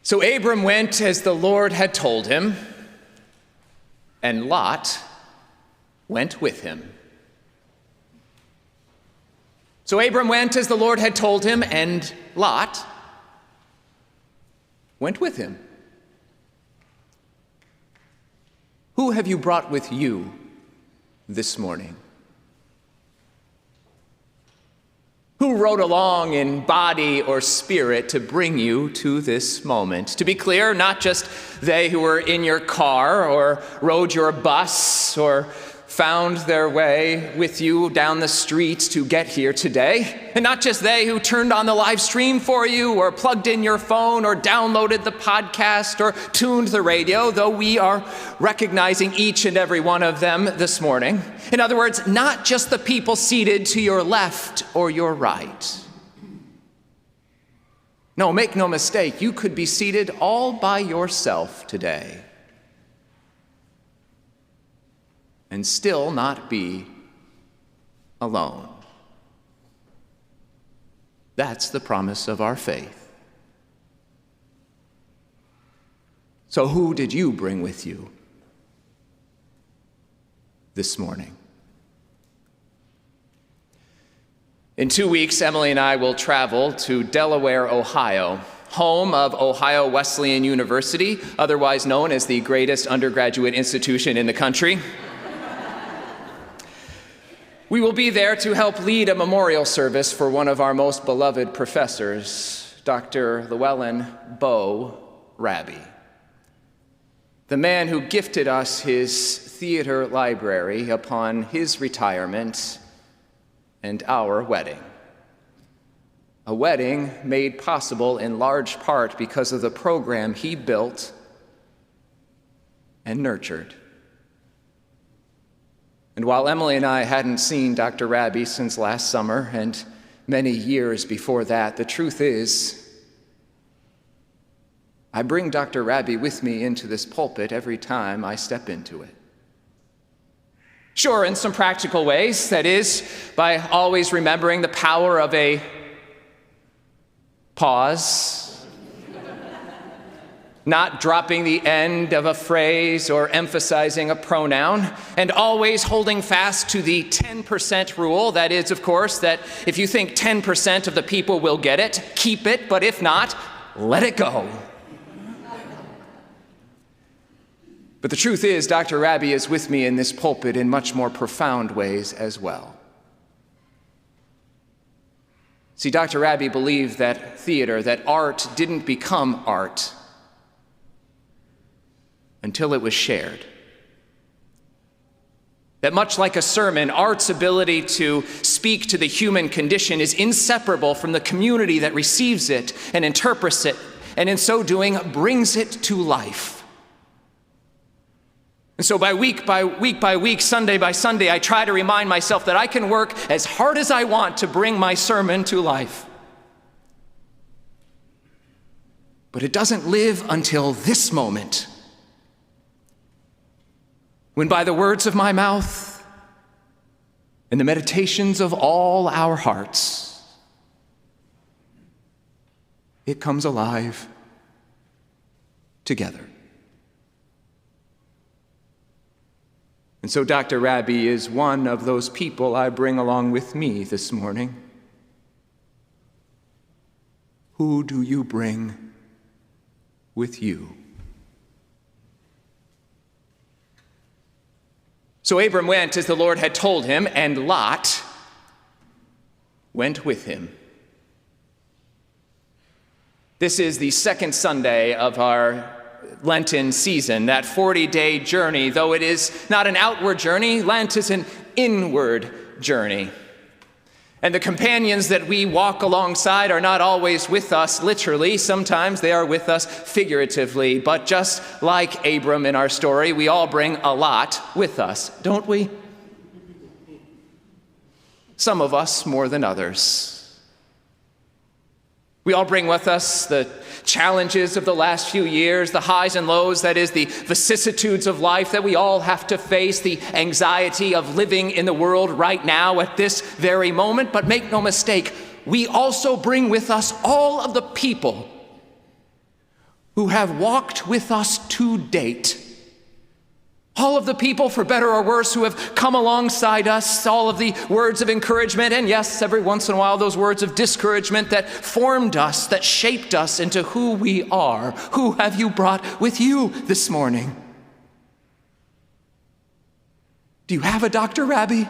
So Abram went as the Lord had told him, and Lot went with him. So Abram went as the Lord had told him, and Lot went with him. Who have you brought with you this morning? Who rode along in body or spirit to bring you to this moment? To be clear, not just they who were in your car or rode your bus or found their way with you down the streets to get here today. And not just they who turned on the live stream for you or plugged in your phone or downloaded the podcast or tuned the radio, though we are recognizing each and every one of them this morning. In other words, not just the people seated to your left or your right. No, make no mistake, you could be seated all by yourself today and still not be alone. That's the promise of our faith. So who did you bring with you this morning? In 2 weeks, Emily and I will travel to Delaware, Ohio, home of Ohio Wesleyan University, otherwise known as the greatest undergraduate institution in the country. We will be there to help lead a memorial service for one of our most beloved professors, Dr. Llewellyn Bo Raby, the man who gifted us his theater library upon his retirement and our wedding. A wedding made possible in large part because of the program he built and nurtured. And while Emily and I hadn't seen Dr. Raby since last summer and many years before that, the truth is, I bring Dr. Raby with me into this pulpit every time I step into it. Sure, in some practical ways, that is, by always remembering the power of a pause, not dropping the end of a phrase or emphasizing a pronoun, and always holding fast to the 10% rule. That is, of course, that if you think 10% of the people will get it, keep it, but if not, let it go. But the truth is, Dr. Raby is with me in this pulpit in much more profound ways as well. See, Dr. Raby believed that theater, that art didn't become art until it was shared. That much like a sermon, art's ability to speak to the human condition is inseparable from the community that receives it and interprets it, and in so doing, brings it to life. And so week by week, Sunday by Sunday, I try to remind myself that I can work as hard as I want to bring my sermon to life. But it doesn't live until this moment, when by the words of my mouth and the meditations of all our hearts, it comes alive together. And so Dr. Raby is one of those people I bring along with me this morning. Who do you bring with you? So Abram went as the Lord had told him, and Lot went with him. This is the second Sunday of our Lenten season, that 40-day journey. Though it is not an outward journey, Lent is an inward journey. And the companions that we walk alongside are not always with us literally. Sometimes they are with us figuratively. But just like Abram in our story, we all bring a lot with us, don't we? Some of us more than others. We all bring with us the challenges of the last few years, the highs and lows, that is, the vicissitudes of life that we all have to face, the anxiety of living in the world right now at this very moment. But make no mistake, we also bring with us all of the people who have walked with us to date. All of the people, for better or worse, who have come alongside us, all of the words of encouragement, and yes, every once in a while, those words of discouragement that formed us, that shaped us into who we are. Who have you brought with you this morning? Do you have a Dr. Rabbi?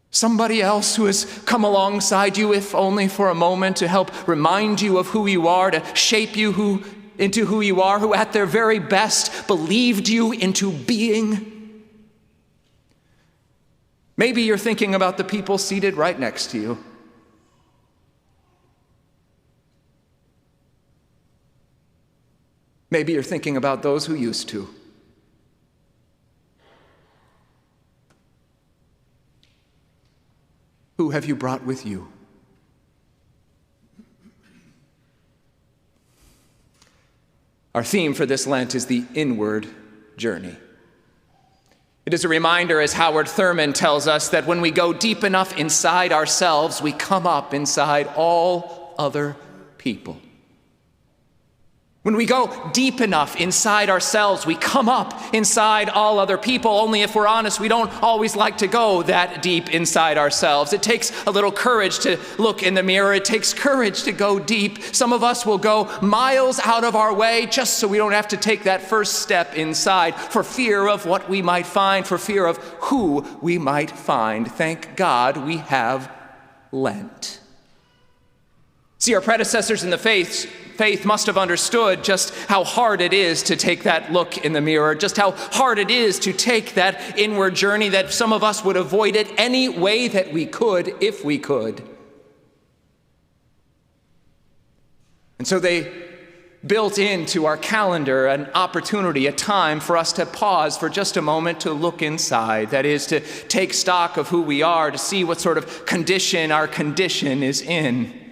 Somebody else who has come alongside you, if only for a moment, to help remind you of who you are, to shape you into who you are, who at their very best believed you into being. Maybe you're thinking about the people seated right next to you. Maybe you're thinking about those who used to. Who have you brought with you? Our theme for this Lent is the inward journey. It is a reminder, as Howard Thurman tells us, that when we go deep enough inside ourselves, we come up inside all other people. When we go deep enough inside ourselves, we come up inside all other people. Only if we're honest, we don't always like to go that deep inside ourselves. It takes a little courage to look in the mirror. It takes courage to go deep. Some of us will go miles out of our way just so we don't have to take that first step inside, for fear of what we might find, for fear of who we might find. Thank God we have Lent. See, our predecessors in the faith must have understood just how hard it is to take that look in the mirror, just how hard it is to take that inward journey, that some of us would avoid it any way that we could, if we could. And so they built into our calendar an opportunity, a time for us to pause for just a moment to look inside. That is, to take stock of who we are, to see what sort of condition our condition is in.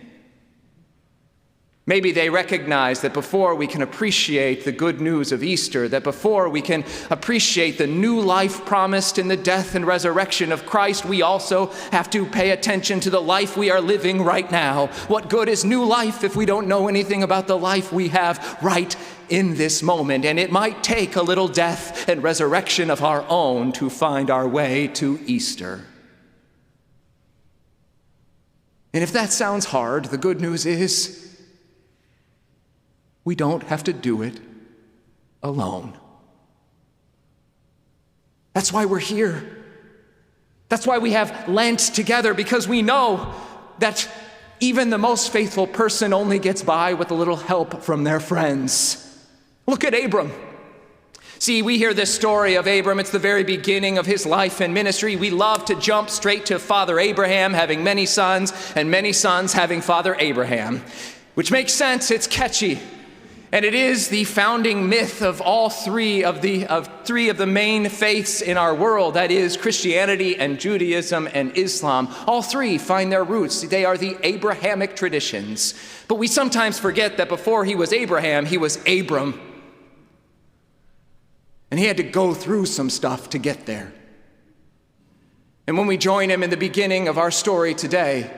Maybe they recognize that before we can appreciate the good news of Easter, that before we can appreciate the new life promised in the death and resurrection of Christ, we also have to pay attention to the life we are living right now. What good is new life if we don't know anything about the life we have right in this moment? And it might take a little death and resurrection of our own to find our way to Easter. And if that sounds hard, the good news is, we don't have to do it alone. That's why we're here. That's why we have Lent together, because we know that even the most faithful person only gets by with a little help from their friends. Look at Abram. See, we hear this story of Abram. It's the very beginning of his life and ministry. We love to jump straight to Father Abraham having many sons, and many sons having Father Abraham, which makes sense. It's catchy. And it is the founding myth of all three of the main faiths in our world. That is Christianity and Judaism and Islam. All three find their roots. They are the Abrahamic traditions. But we sometimes forget that before he was Abraham, he was Abram. And he had to go through some stuff to get there. And when we join him in the beginning of our story today,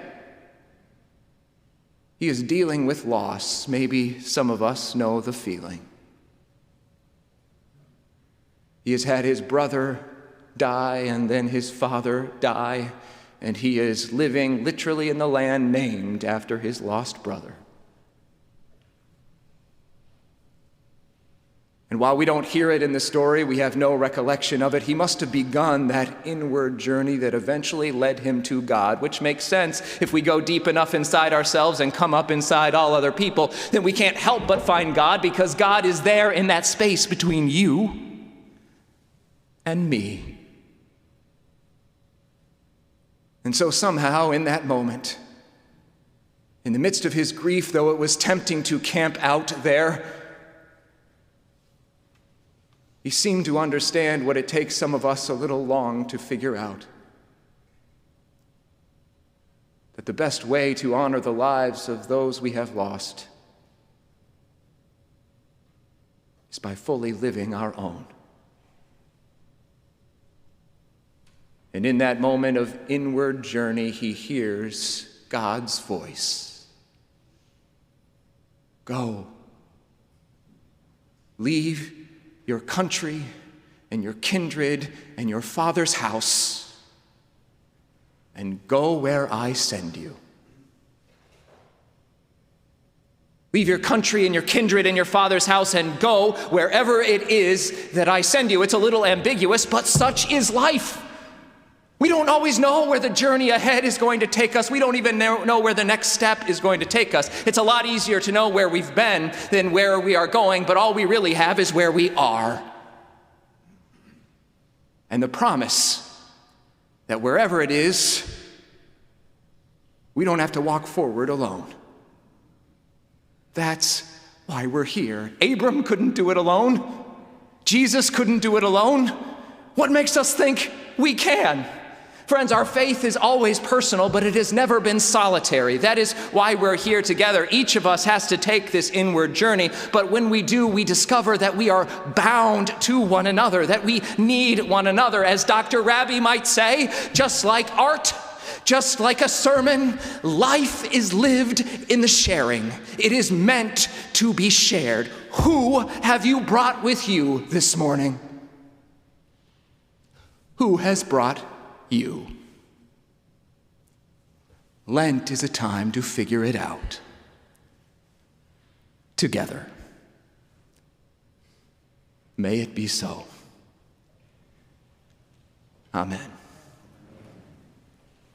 he is dealing with loss. Maybe some of us know the feeling. He has had his brother die and then his father die, and he is living literally in the land named after his lost brother. And while we don't hear it in the story, we have no recollection of it, he must have begun that inward journey that eventually led him to God, which makes sense. If we go deep enough inside ourselves and come up inside all other people, then we can't help but find God, because God is there in that space between you and me. And so somehow in that moment, in the midst of his grief, though it was tempting to camp out there, he seemed to understand what it takes some of us a little long to figure out. That the best way to honor the lives of those we have lost is by fully living our own. And in that moment of inward journey, he hears God's voice. Go. Leave your country and your kindred and your father's house and go where I send you. Leave your country and your kindred and your father's house and go wherever it is that I send you. It's a little ambiguous, but such is life. We don't always know where the journey ahead is going to take us. We don't even know where the next step is going to take us. It's a lot easier to know where we've been than where we are going, but all we really have is where we are. And the promise that wherever it is, we don't have to walk forward alone. That's why we're here. Abram couldn't do it alone. Jesus couldn't do it alone. What makes us think we can? Friends, our faith is always personal, but it has never been solitary. That is why we're here together. Each of us has to take this inward journey, but when we do, we discover that we are bound to one another, that we need one another. As Dr. Rabi might say, just like art, just like a sermon, life is lived in the sharing. It is meant to be shared. Who have you brought with you this morning? Who has brought you? Lent is a time to figure it out together. May it be so. Amen.